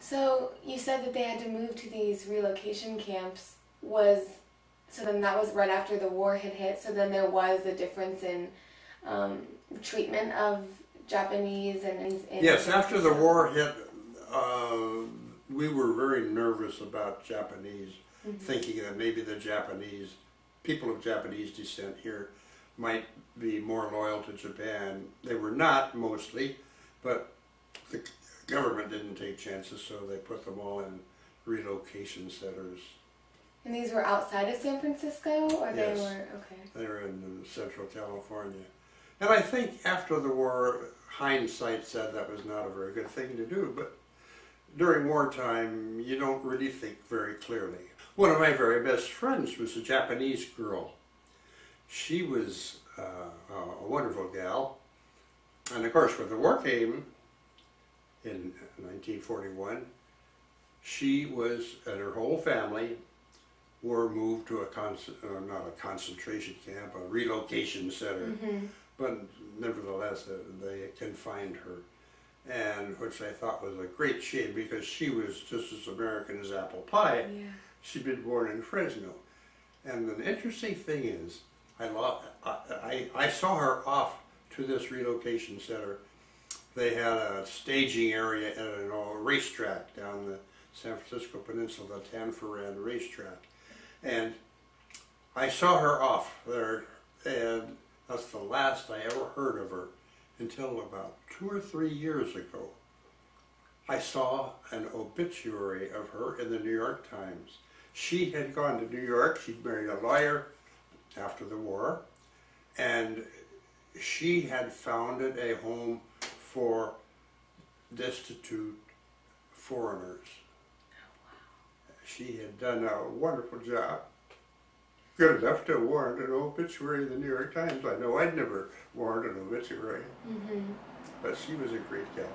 So you said that they had to move to these relocation camps. So then that was right after the war had hit. So then there was a difference in treatment of Japanese and yes, after the war hit, we were very nervous about Japanese, thinking that maybe the people of Japanese descent here might be more loyal to Japan. They were not, mostly, but the government didn't take chances, so they put them all in relocation centers. And these were outside of San Francisco, or Yes, they were, okay. They were in Central California. And I think after the war, hindsight said that was not a very good thing to do, but during wartime, you don't really think very clearly. One of my very best friends was a Japanese girl. She was a wonderful gal. And of course, when the war came in 1941, she and her whole family were moved to not a concentration camp, a relocation center. But nevertheless, they confined her, and which I thought was a great shame because she was just as American as apple pie. Yeah. She'd been born in Fresno. And the interesting thing is, I saw her off to this relocation center. They had a staging area at a racetrack down the San Francisco Peninsula, the Tanforan racetrack. And I saw her off there, and that's the last I ever heard of her until about 2 or 3 years ago. I saw an obituary of her in the New York Times. She had gone to New York. She'd married a lawyer after the war, and she had founded a home for destitute foreigners. She had done a wonderful job, good enough to warrant an obituary in the New York Times. I know I'd never warrant an obituary, but she was a great gal.